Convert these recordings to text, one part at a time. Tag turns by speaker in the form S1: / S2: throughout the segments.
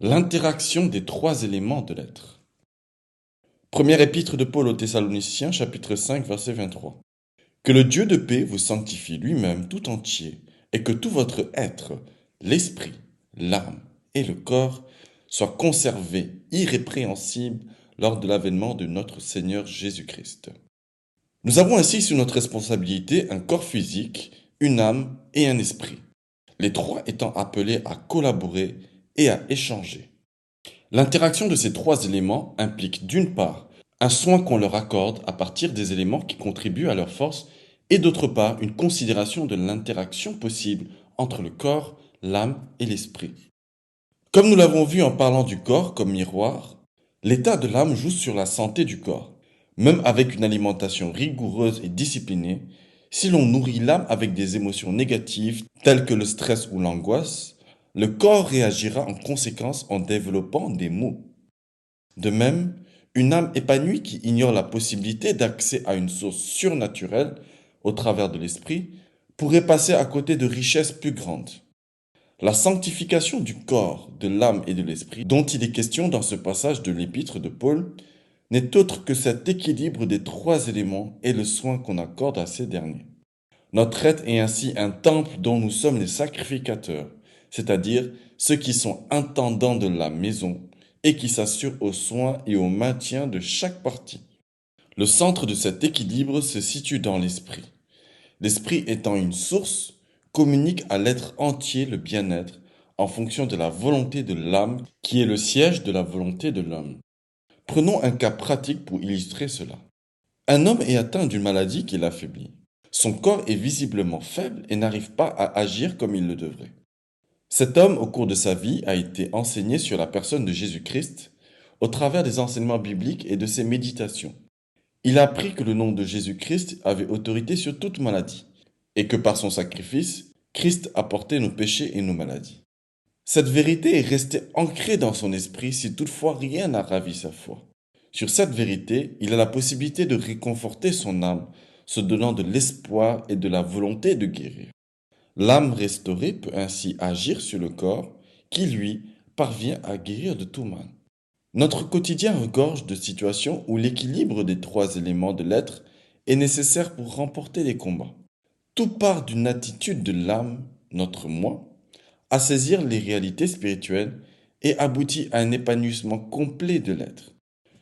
S1: L'interaction des trois éléments de l'être. Première épître de Paul aux Thessaloniciens, chapitre 5, verset 23. Que le Dieu de paix vous sanctifie lui-même tout entier, et que tout votre être, l'esprit, l'âme et le corps, soient conservés irrépréhensibles lors de l'avènement de notre Seigneur Jésus-Christ. Nous avons ainsi sous notre responsabilité un corps physique, une âme et un esprit, les trois étant appelés à collaborer et à échanger. L'interaction de ces trois éléments implique d'une part un soin qu'on leur accorde à partir des éléments qui contribuent à leur force et d'autre part une considération de l'interaction possible entre le corps, l'âme et l'esprit. Comme nous l'avons vu en parlant du corps comme miroir, l'état de l'âme joue sur la santé du corps. Même avec une alimentation rigoureuse et disciplinée, si l'on nourrit l'âme avec des émotions négatives telles que le stress ou l'angoisse, le corps réagira en conséquence en développant des maux. De même, une âme épanouie qui ignore la possibilité d'accès à une source surnaturelle au travers de l'esprit pourrait passer à côté de richesses plus grandes. La sanctification du corps, de l'âme et de l'esprit, dont il est question dans ce passage de l'épître de Paul, n'est autre que cet équilibre des trois éléments et le soin qu'on accorde à ces derniers. Notre être est ainsi un temple dont nous sommes les sacrificateurs, c'est-à-dire ceux qui sont intendants de la maison et qui s'assurent au soin et au maintien de chaque partie. Le centre de cet équilibre se situe dans l'esprit. L'esprit étant une source, communique à l'être entier le bien-être en fonction de la volonté de l'âme qui est le siège de la volonté de l'homme. Prenons un cas pratique pour illustrer cela. Un homme est atteint d'une maladie qui l'affaiblit. Son corps est visiblement faible et n'arrive pas à agir comme il le devrait. Cet homme, au cours de sa vie, a été enseigné sur la personne de Jésus-Christ au travers des enseignements bibliques et de ses méditations. Il a appris que le nom de Jésus-Christ avait autorité sur toute maladie et que par son sacrifice, Christ a porté nos péchés et nos maladies. Cette vérité est restée ancrée dans son esprit si toutefois rien n'a ravi sa foi. Sur cette vérité, il a la possibilité de réconforter son âme, se donnant de l'espoir et de la volonté de guérir. L'âme restaurée peut ainsi agir sur le corps, qui lui parvient à guérir de tout mal. Notre quotidien regorge de situations où l'équilibre des trois éléments de l'être est nécessaire pour remporter les combats. Tout part d'une attitude de l'âme, notre moi, à saisir les réalités spirituelles et aboutit à un épanouissement complet de l'être.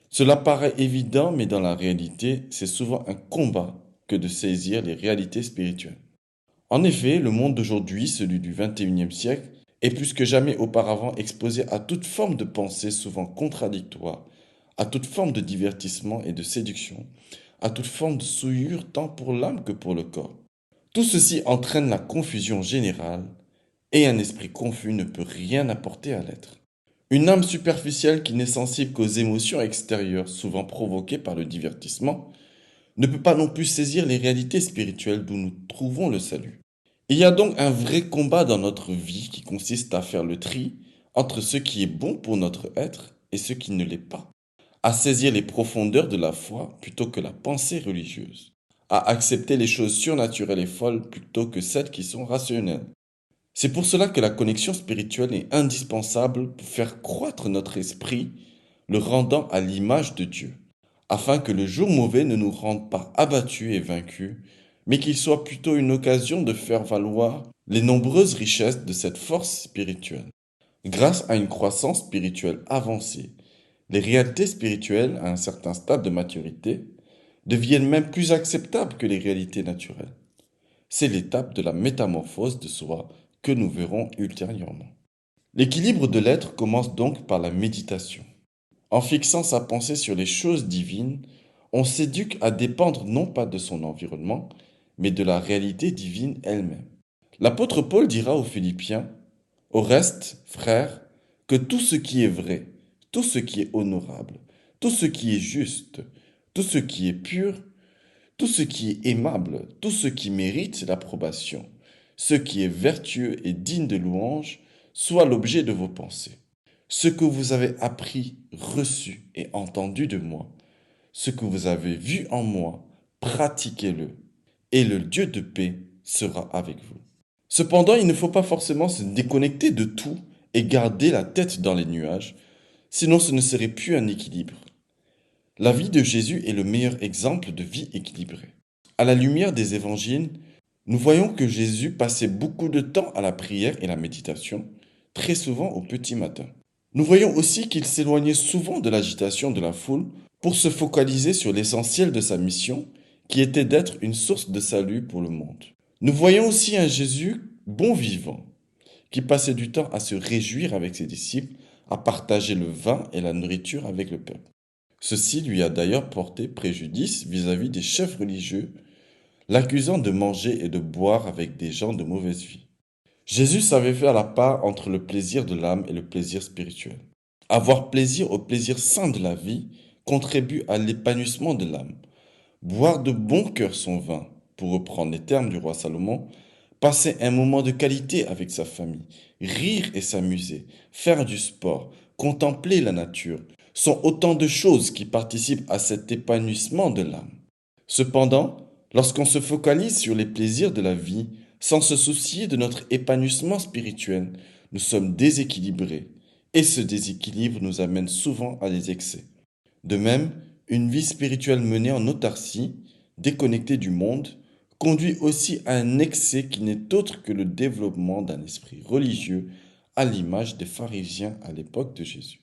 S1: Cela paraît évident, mais dans la réalité, c'est souvent un combat que de saisir les réalités spirituelles. En effet, le monde d'aujourd'hui, celui du XXIe siècle, est plus que jamais auparavant exposé à toute forme de pensée souvent contradictoire, à toute forme de divertissement et de séduction, à toute forme de souillure tant pour l'âme que pour le corps. Tout ceci entraîne la confusion générale, et un esprit confus ne peut rien apporter à l'être. Une âme superficielle qui n'est sensible qu'aux émotions extérieures, souvent provoquées par le divertissement, ne peut pas non plus saisir les réalités spirituelles d'où nous trouvons le salut. Il y a donc un vrai combat dans notre vie qui consiste à faire le tri entre ce qui est bon pour notre être et ce qui ne l'est pas, à saisir les profondeurs de la foi plutôt que la pensée religieuse, à accepter les choses surnaturelles et folles plutôt que celles qui sont rationnelles. C'est pour cela que la connexion spirituelle est indispensable pour faire croître notre esprit, le rendant à l'image de Dieu, afin que le jour mauvais ne nous rende pas abattus et vaincus, mais qu'il soit plutôt une occasion de faire valoir les nombreuses richesses de cette force spirituelle. Grâce à une croissance spirituelle avancée, les réalités spirituelles, à un certain stade de maturité, deviennent même plus acceptables que les réalités naturelles. C'est l'étape de la métamorphose de soi que nous verrons ultérieurement. L'équilibre de l'être commence donc par la méditation. En fixant sa pensée sur les choses divines, on s'éduque à dépendre non pas de son environnement, mais de la réalité divine elle-même. L'apôtre Paul dira aux Philippiens, au reste, frères, que tout ce qui est vrai, tout ce qui est honorable, tout ce qui est juste, tout ce qui est pur, tout ce qui est aimable, tout ce qui mérite l'approbation, ce qui est vertueux et digne de louange, soit l'objet de vos pensées. Ce que vous avez appris, reçu et entendu de moi, ce que vous avez vu en moi, pratiquez-le, et le Dieu de paix sera avec vous. Cependant, il ne faut pas forcément se déconnecter de tout et garder la tête dans les nuages, sinon ce ne serait plus un équilibre. La vie de Jésus est le meilleur exemple de vie équilibrée. À la lumière des évangiles, nous voyons que Jésus passait beaucoup de temps à la prière et la méditation, très souvent au petit matin. Nous voyons aussi qu'il s'éloignait souvent de l'agitation de la foule pour se focaliser sur l'essentiel de sa mission, qui était d'être une source de salut pour le monde. Nous voyons aussi un Jésus bon vivant, qui passait du temps à se réjouir avec ses disciples, à partager le vin et la nourriture avec le peuple. Ceci lui a d'ailleurs porté préjudice vis-à-vis des chefs religieux, l'accusant de manger et de boire avec des gens de mauvaise vie. Jésus savait faire la part entre le plaisir de l'âme et le plaisir spirituel. Avoir plaisir au plaisir sain de la vie contribue à l'épanouissement de l'âme. Boire de bon cœur son vin, pour reprendre les termes du roi Salomon, passer un moment de qualité avec sa famille, rire et s'amuser, faire du sport, contempler la nature, sont autant de choses qui participent à cet épanouissement de l'âme. Cependant, lorsqu'on se focalise sur les plaisirs de la vie, sans se soucier de notre épanouissement spirituel, nous sommes déséquilibrés, et ce déséquilibre nous amène souvent à des excès. De même, une vie spirituelle menée en autarcie, déconnectée du monde, conduit aussi à un excès qui n'est autre que le développement d'un esprit religieux à l'image des pharisiens à l'époque de Jésus.